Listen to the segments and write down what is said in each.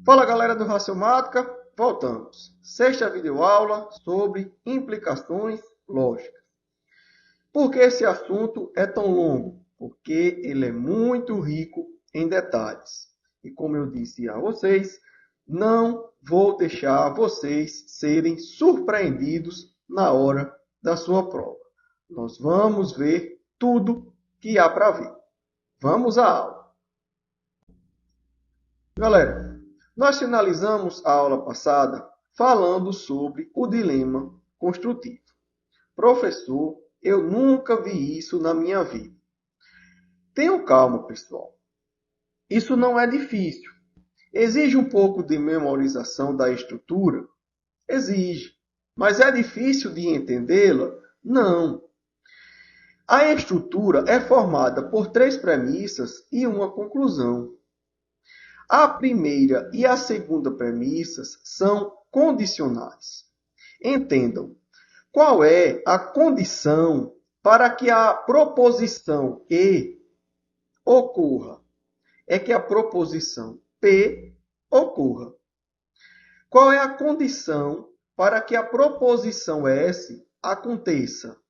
Fala galera do Raciomática, voltamos. Sexta videoaula sobre implicações lógicas. Por que esse assunto é tão longo? Porque ele é muito rico em detalhes. E como eu disse a vocês, não vou deixar vocês serem surpreendidos na hora da sua prova. Nós vamos ver tudo que há para ver. Vamos à aula. Galera, nós finalizamos a aula passada falando sobre o dilema construtivo. Professor, eu nunca vi isso na minha vida. Tenham calma, pessoal. Isso não é difícil. Exige um pouco de memorização da estrutura? Exige. Mas é difícil de entendê-la? Não. A estrutura é formada por 3 premissas e uma conclusão. A primeira e a segunda premissas são condicionais. Entendam, qual é a condição para que a proposição E ocorra? É que a proposição P ocorra. Qual é a condição para que a proposição S aconteça?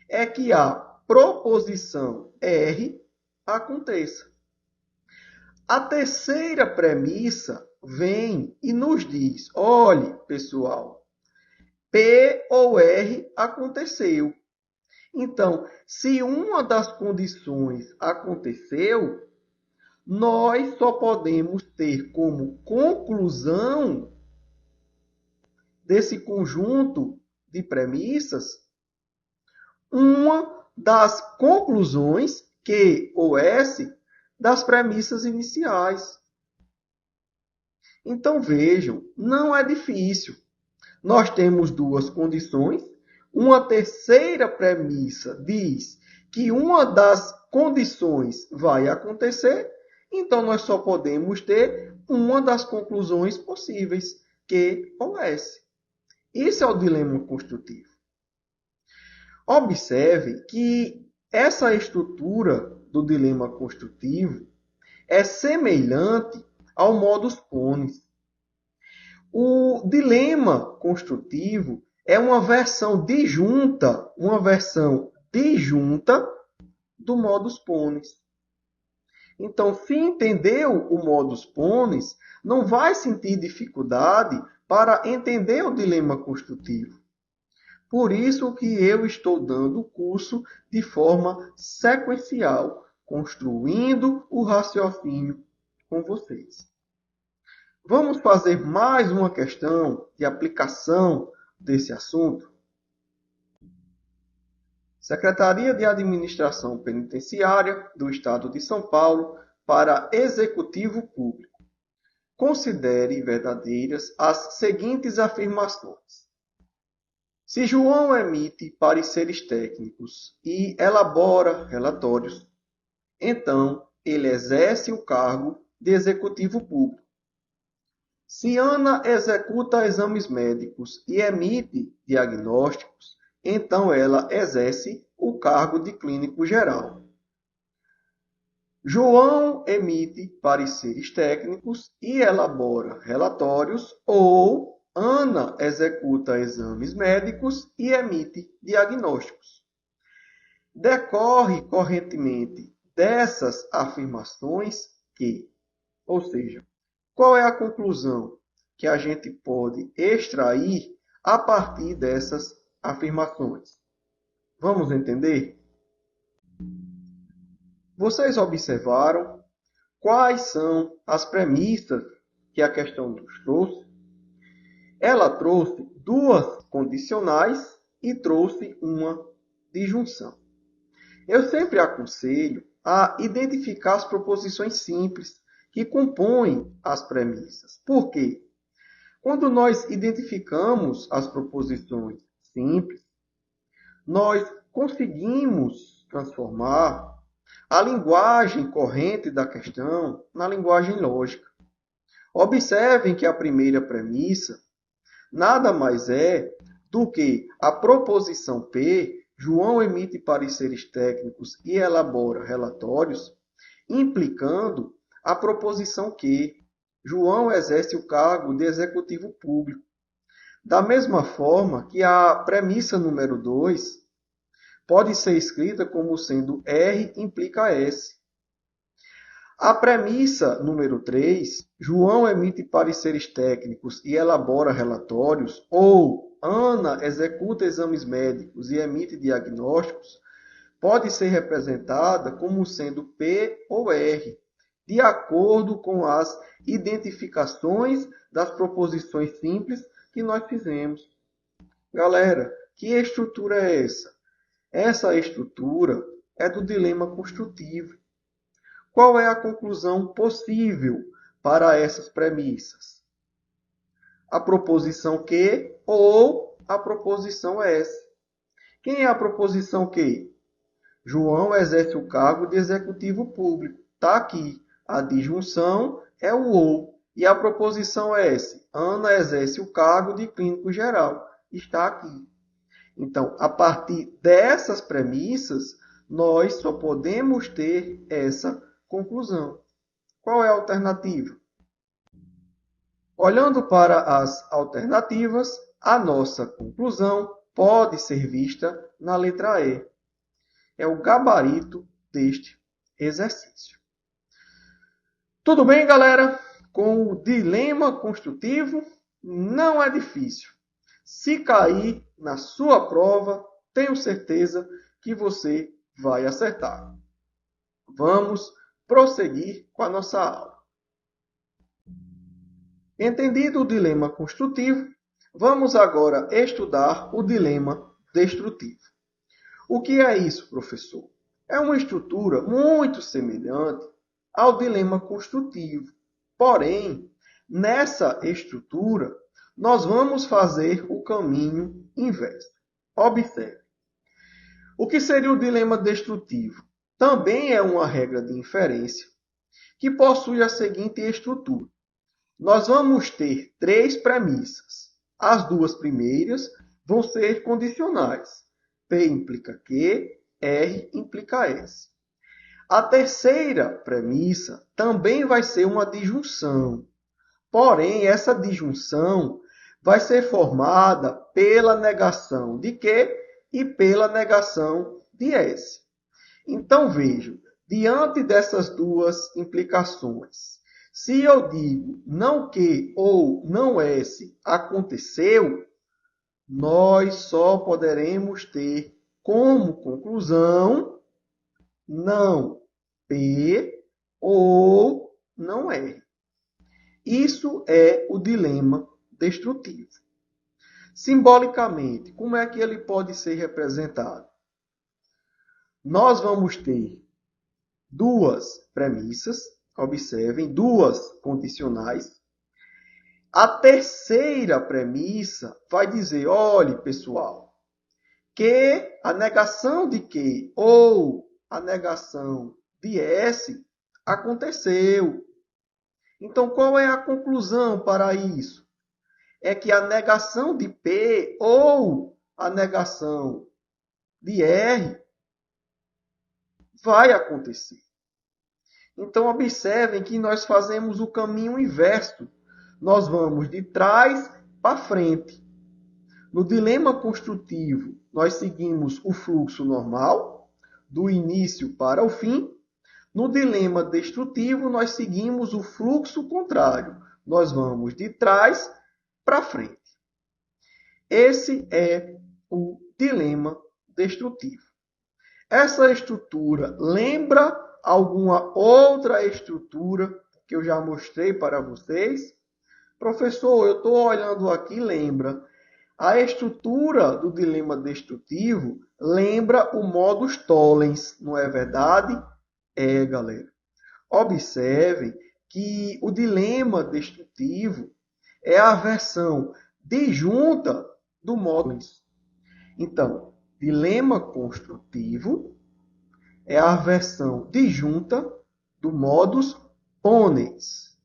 É que a proposição R aconteça. A terceira premissa vem e nos diz, olhe, pessoal, P ou R aconteceu. Então, se uma das condições aconteceu, nós só podemos ter como conclusão desse conjunto de premissas uma das conclusões, Q ou S, das premissas iniciais. Então vejam, não é difícil. Nós temos 2 condições. Uma terceira premissa diz que uma das condições vai acontecer. Então nós só podemos ter uma das conclusões possíveis, Q ou S. Isso é o dilema construtivo. Observe que essa estrutura do dilema construtivo é semelhante ao modus ponens. O dilema construtivo é uma versão disjunta do modus ponens. Então, se entendeu o modus ponens, não vai sentir dificuldade para entender o dilema construtivo. Por isso que eu estou dando o curso de forma sequencial, construindo o raciocínio com vocês. Vamos fazer mais uma questão de aplicação desse assunto? Secretaria de Administração Penitenciária do Estado de São Paulo para Executivo Público. Considere verdadeiras as seguintes afirmações. Se João emite pareceres técnicos e elabora relatórios, então ele exerce o cargo de executivo público. Se Ana executa exames médicos e emite diagnósticos, então ela exerce o cargo de clínico geral. João emite pareceres técnicos e elabora relatórios, ou Ana executa exames médicos e emite diagnósticos. Decorre correntemente dessas afirmações que, ou seja, qual é a conclusão que a gente pode extrair a partir dessas afirmações? Vamos entender? Vocês observaram quais são as premissas que a questão nos trouxe? Ela trouxe 2 condicionais e trouxe uma disjunção. Eu sempre aconselho a identificar as proposições simples que compõem as premissas. Por quê? Quando nós identificamos as proposições simples, nós conseguimos transformar a linguagem corrente da questão na linguagem lógica. Observem que a primeira premissa nada mais é do que a proposição P, João emite pareceres técnicos e elabora relatórios, implicando a proposição Q, João exerce o cargo de executivo público. Da mesma forma que a premissa número 2 pode ser escrita como sendo R implica S. A premissa número 3, João emite pareceres técnicos e elabora relatórios, ou Ana executa exames médicos e emite diagnósticos, pode ser representada como sendo P ou R, de acordo com as identificações das proposições simples que nós fizemos. Galera, que estrutura é essa? Essa estrutura é do dilema construtivo. Qual é a conclusão possível para essas premissas? A proposição Q ou a proposição S. Quem é a proposição Q? João exerce o cargo de executivo público. Está aqui. A disjunção é o ou. E a proposição S. Ana exerce o cargo de clínico geral. Está aqui. Então, a partir dessas premissas, nós só podemos ter essa conclusão. Qual é a alternativa? Olhando para as alternativas, a nossa conclusão pode ser vista na letra E. É o gabarito deste exercício. Tudo bem, galera? Com o dilema construtivo, não é difícil. Se cair na sua prova, tenho certeza que você vai acertar. Vamos prosseguir com a nossa aula. Entendido o dilema construtivo, vamos agora estudar o dilema destrutivo. O que é isso, professor? É uma estrutura muito semelhante ao dilema construtivo. Porém, nessa estrutura, nós vamos fazer o caminho inverso. Observe. O que seria o dilema destrutivo? Também é uma regra de inferência que possui a seguinte estrutura. Nós vamos ter 3 premissas. As 2 primeiras vão ser condicionais. P implica Q, R implica S. A terceira premissa também vai ser uma disjunção. Porém, essa disjunção vai ser formada pela negação de Q e pela negação de S. Então, vejam, diante dessas 2 implicações, se eu digo não Q ou não S aconteceu, nós só poderemos ter como conclusão não P ou não R. Isso é o dilema destrutivo. Simbolicamente, como é que ele pode ser representado? Nós vamos ter 2 premissas, observem, 2 condicionais. A terceira premissa vai dizer, olhe, pessoal, que a negação de Q ou a negação de S aconteceu. Então, qual é a conclusão para isso? É que a negação de P ou a negação de R vai acontecer. Então, observem que nós fazemos o caminho inverso. Nós vamos de trás para frente. No dilema construtivo, nós seguimos o fluxo normal, do início para o fim. No dilema destrutivo, nós seguimos o fluxo contrário. Nós vamos de trás para frente. Esse é o dilema destrutivo. Essa estrutura lembra alguma outra estrutura que eu já mostrei para vocês? Professor, eu estou olhando aqui, lembra. A estrutura do dilema destrutivo lembra o modus tollens, não é verdade? É, galera. Observem que o dilema destrutivo é a versão disjunta do modus. Então, dilema construtivo é a versão disjunta do modus ponens.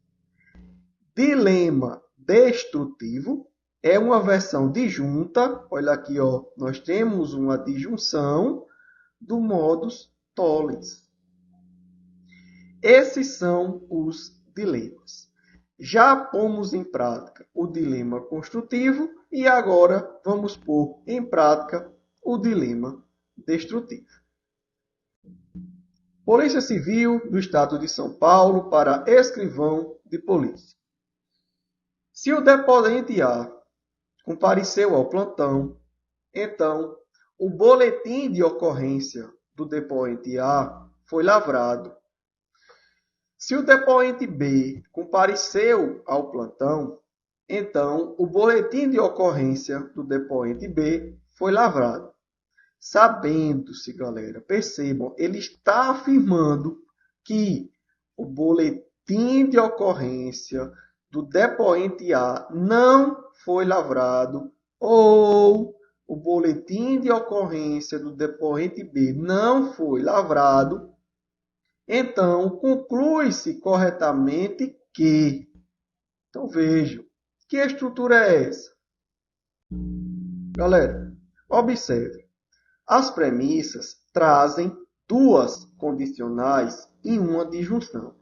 Dilema destrutivo é uma versão disjunta, olha aqui, ó, nós temos uma disjunção do modus tollens. Esses são os dilemas. Já pomos em prática o dilema construtivo e agora vamos pôr em prática o dilema destrutivo. Polícia Civil do Estado de São Paulo para escrivão de polícia. Se o depoente A compareceu ao plantão, então o boletim de ocorrência do depoente A foi lavrado. Se o depoente B compareceu ao plantão, então o boletim de ocorrência do depoente B foi lavrado. Sabendo-se, galera, percebam, ele está afirmando que o boletim de ocorrência do depoente A não foi lavrado ou o boletim de ocorrência do depoente B não foi lavrado. Então, conclui-se corretamente que... Então, vejam, que estrutura é essa? Galera, observe. As premissas trazem duas condicionais e uma disjunção.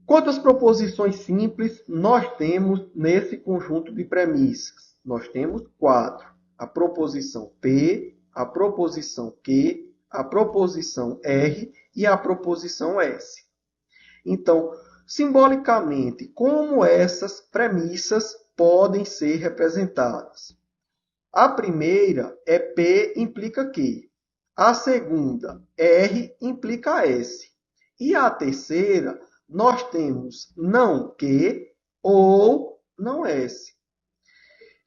Quantas proposições simples nós temos nesse conjunto de premissas? Nós temos 4. A proposição P, a proposição Q, a proposição R e a proposição S. Então, simbolicamente, como essas premissas podem ser representadas? A primeira é P implica Q. A segunda, R implica S. E a terceira, nós temos não Q ou não S.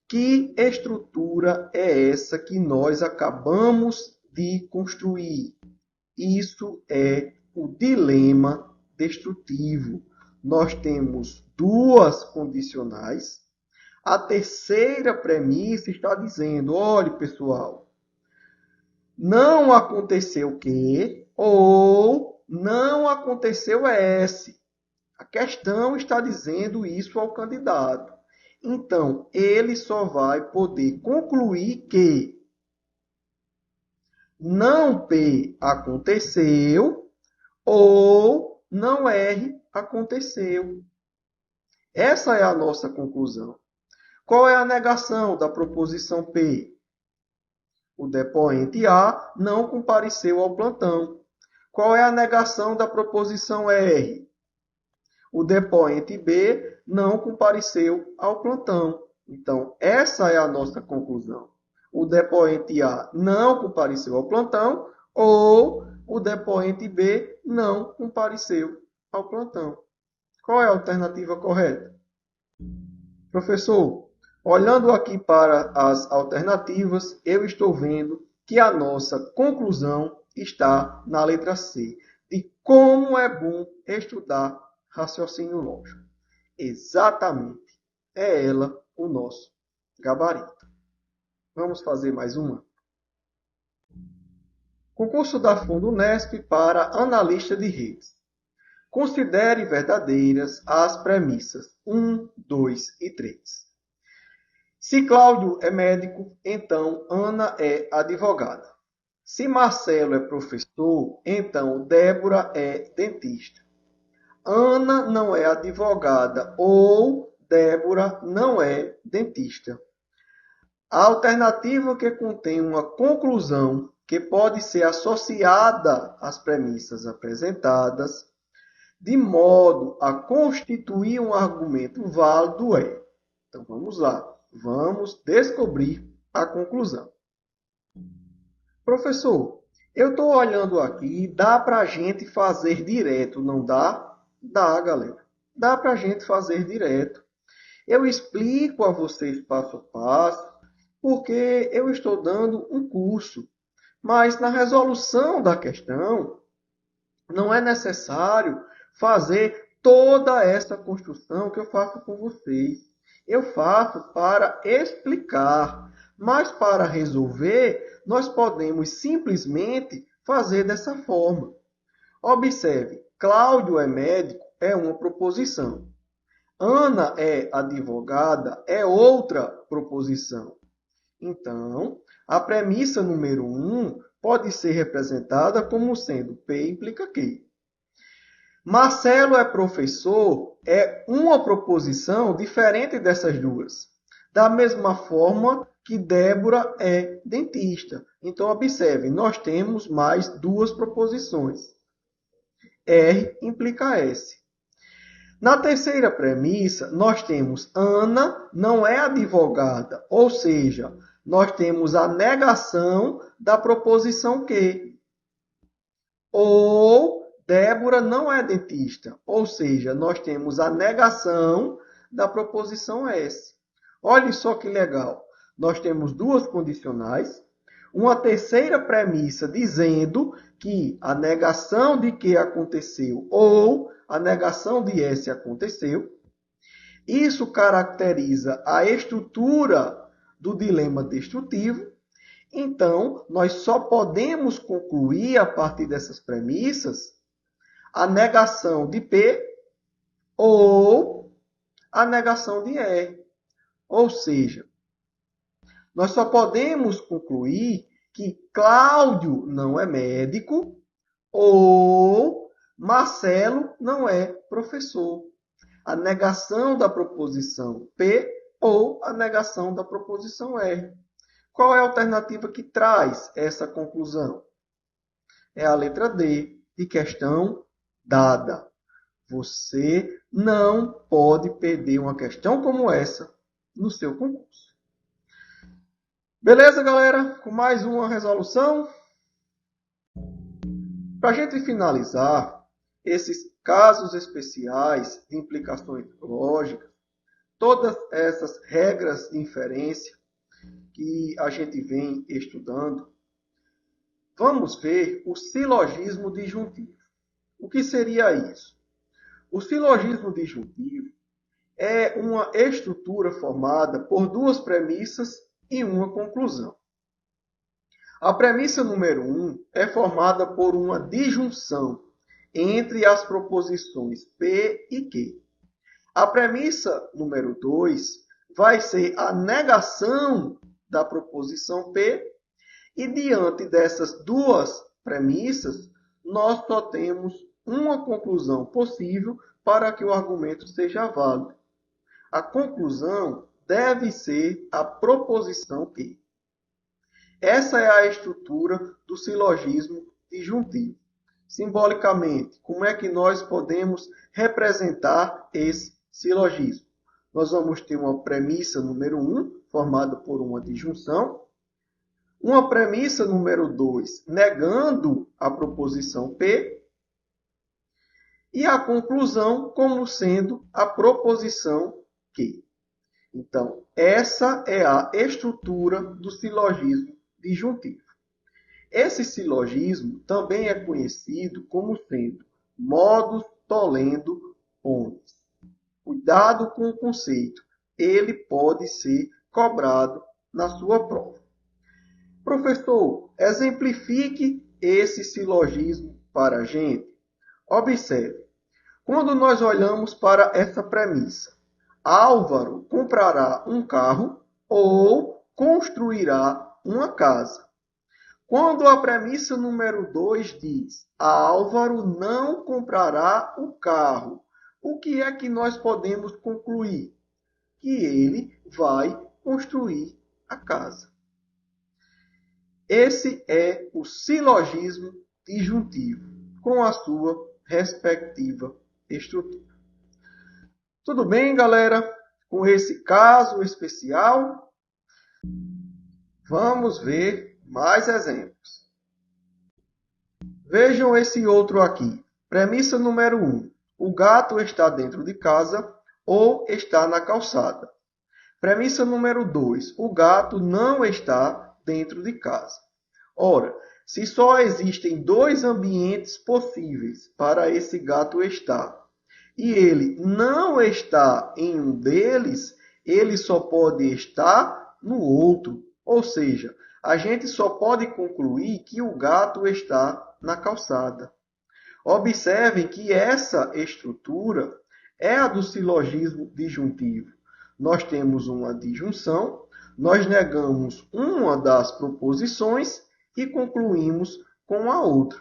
Que estrutura é essa que nós acabamos de construir? Isso é o dilema destrutivo. Nós temos duas condicionais. A terceira premissa está dizendo, olhe pessoal, não aconteceu Q ou não aconteceu S. A questão está dizendo isso ao candidato. Então, ele só vai poder concluir que não P aconteceu ou não R aconteceu. Essa é a nossa conclusão. Qual é a negação da proposição P? O depoente A não compareceu ao plantão. Qual é a negação da proposição R? O depoente B não compareceu ao plantão. Então, essa é a nossa conclusão. O depoente A não compareceu ao plantão ou o depoente B não compareceu ao plantão. Qual é a alternativa correta? Professor, olhando aqui para as alternativas, eu estou vendo que a nossa conclusão está na letra C, de como é bom estudar raciocínio lógico. Exatamente. É ela o nosso gabarito. Vamos fazer mais uma? Concurso da Fundunesp para analista de redes. Considere verdadeiras as premissas 1, 2 e 3. Se Cláudio é médico, então Ana é advogada. Se Marcelo é professor, então Débora é dentista. Ana não é advogada ou Débora não é dentista. A alternativa que contém uma conclusão que pode ser associada às premissas apresentadas, de modo a constituir um argumento válido é. Então vamos lá, vamos descobrir a conclusão. Professor, eu estou olhando aqui, dá para a gente fazer direto, não dá? Dá, galera. Dá para a gente fazer direto. Eu explico a vocês passo a passo, porque eu estou dando um curso. Mas na resolução da questão, não é necessário fazer toda essa construção que eu faço com vocês. Eu faço para explicar, mas para resolver, nós podemos simplesmente fazer dessa forma. Observe, Cláudio é médico é uma proposição. Ana é advogada é outra proposição. Então, a premissa número 1 pode ser representada como sendo P implica Q. Marcelo é professor é uma proposição diferente dessas duas. Da mesma forma que Débora é dentista. Então, observe, nós temos mais duas proposições. R implica S. Na terceira premissa, nós temos Ana não é advogada, ou seja, nós temos a negação da proposição que. Ou Débora não é dentista, ou seja, nós temos a negação da proposição S. Olha só que legal. Nós temos duas condicionais, uma terceira premissa dizendo que a negação de que aconteceu ou a negação de S aconteceu. Isso caracteriza a estrutura do dilema destrutivo. Então, nós só podemos concluir a partir dessas premissas a negação de P ou a negação de R. Ou seja, nós só podemos concluir que Cláudio não é médico ou Marcelo não é professor. A negação da proposição P ou a negação da proposição R. Qual é a alternativa que traz essa conclusão? É a letra D, de questão dada. Você não pode perder uma questão como essa no seu concurso. Beleza, galera? Com mais uma resolução. Para a gente finalizar, esses casos especiais de implicações lógicas, todas essas regras de inferência que a gente vem estudando, vamos ver o silogismo disjuntivo. O que seria isso? O silogismo disjuntivo é uma estrutura formada por duas premissas e uma conclusão. A premissa número 1 é formada por uma disjunção entre as proposições P e Q. A premissa número 2 vai ser a negação da proposição P, e diante dessas duas premissas, nós só temos uma conclusão possível para que o argumento seja válido. A conclusão deve ser a proposição P. Essa é a estrutura do silogismo disjuntivo. Simbolicamente, como é que nós podemos representar esse silogismo? Nós vamos ter uma premissa número 1, formada por uma disjunção, uma premissa número 2, negando a proposição P, e a conclusão como sendo a proposição Q. Então, essa é a estrutura do silogismo disjuntivo. Esse silogismo também é conhecido como sendo modus tollendo omnes. Cuidado com o conceito. Ele pode ser cobrado na sua prova. Professor, exemplifique esse silogismo para a gente. Observe. Quando nós olhamos para essa premissa, Álvaro comprará um carro ou construirá uma casa. Quando a premissa número 2 diz Álvaro não comprará o carro, o que é que nós podemos concluir? Que ele vai construir a casa. Esse é o silogismo disjuntivo, com a sua respectiva estrutura. Tudo bem, galera? Com esse caso especial, vamos ver mais exemplos. Vejam esse outro aqui. Premissa número 1. O gato está dentro de casa ou está na calçada. Premissa número 2. O gato não está dentro de casa. Ora, se só existem dois ambientes possíveis para esse gato estar, e ele não está em um deles, ele só pode estar no outro. Ou seja, a gente só pode concluir que o gato está na calçada. Observem que essa estrutura é a do silogismo disjuntivo. Nós temos uma disjunção, nós negamos uma das proposições e concluímos com a outra.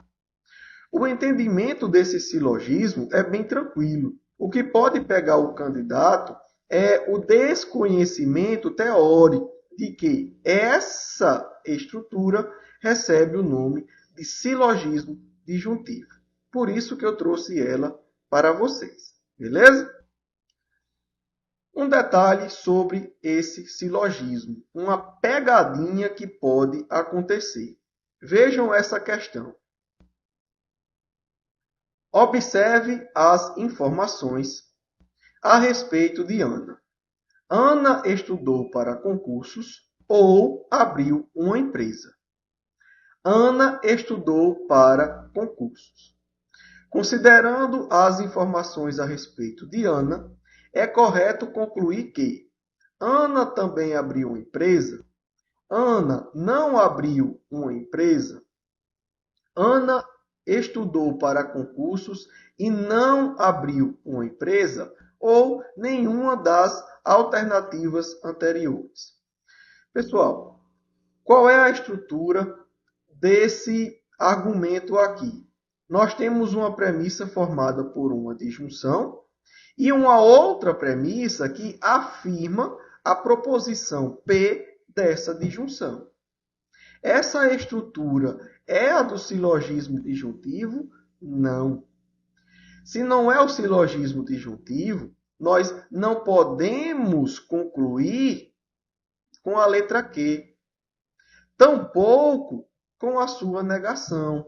O entendimento desse silogismo é bem tranquilo. O que pode pegar o candidato é o desconhecimento teórico de que essa estrutura recebe o nome de silogismo disjuntivo. Por isso que eu trouxe ela para vocês. Beleza? Um detalhe sobre esse silogismo, uma pegadinha que pode acontecer. Vejam essa questão. Observe as informações a respeito de Ana. Ana estudou para concursos ou abriu uma empresa. Ana estudou para concursos. Considerando as informações a respeito de Ana, é correto concluir que Ana também abriu uma empresa. Ana não abriu uma empresa. Ana estudou para concursos e não abriu uma empresa ou nenhuma das alternativas anteriores. Pessoal, qual é a estrutura desse argumento aqui? Nós temos uma premissa formada por uma disjunção e uma outra premissa que afirma a proposição P dessa disjunção. Essa estrutura é a do silogismo disjuntivo? Não. Se não é o silogismo disjuntivo, nós não podemos concluir com a letra Q, tampouco com a sua negação.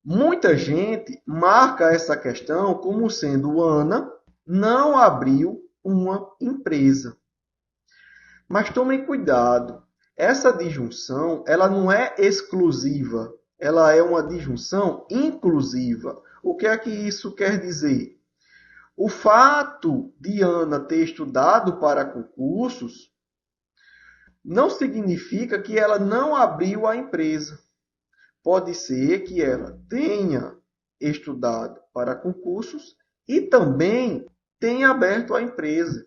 Muita gente marca essa questão como sendo Ana não abriu uma empresa. Mas tomem cuidado. Essa disjunção, ela não é exclusiva, ela é uma disjunção inclusiva. O que é que isso quer dizer? O fato de Ana ter estudado para concursos não significa que ela não abriu a empresa. Pode ser que ela tenha estudado para concursos e também tenha aberto a empresa.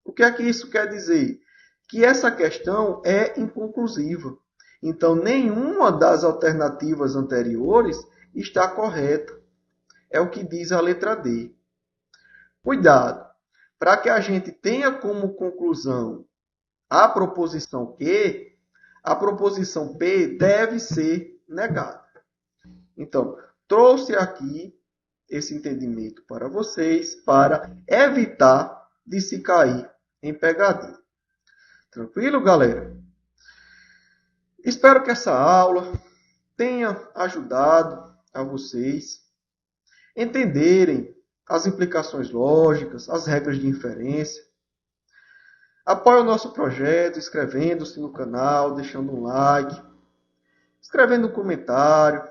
O que é que isso quer dizer? Que essa questão é inconclusiva. Então, nenhuma das alternativas anteriores está correta. É o que diz a letra D. Cuidado! Para que a gente tenha como conclusão a proposição Q, a proposição P deve ser negada. Então, trouxe aqui esse entendimento para vocês para evitar de se cair em pegadinha. Tranquilo, galera? Espero que essa aula tenha ajudado a vocês entenderem as implicações lógicas, as regras de inferência. Apoie o nosso projeto inscrevendo-se no canal, deixando um like, escrevendo um comentário.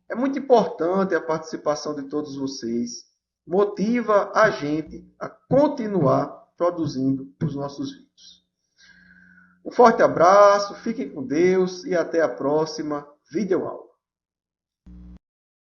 É muito importante a participação de todos vocês. Motiva a gente a continuar produzindo os nossos vídeos. Um forte abraço, fiquem com Deus e até a próxima videoaula.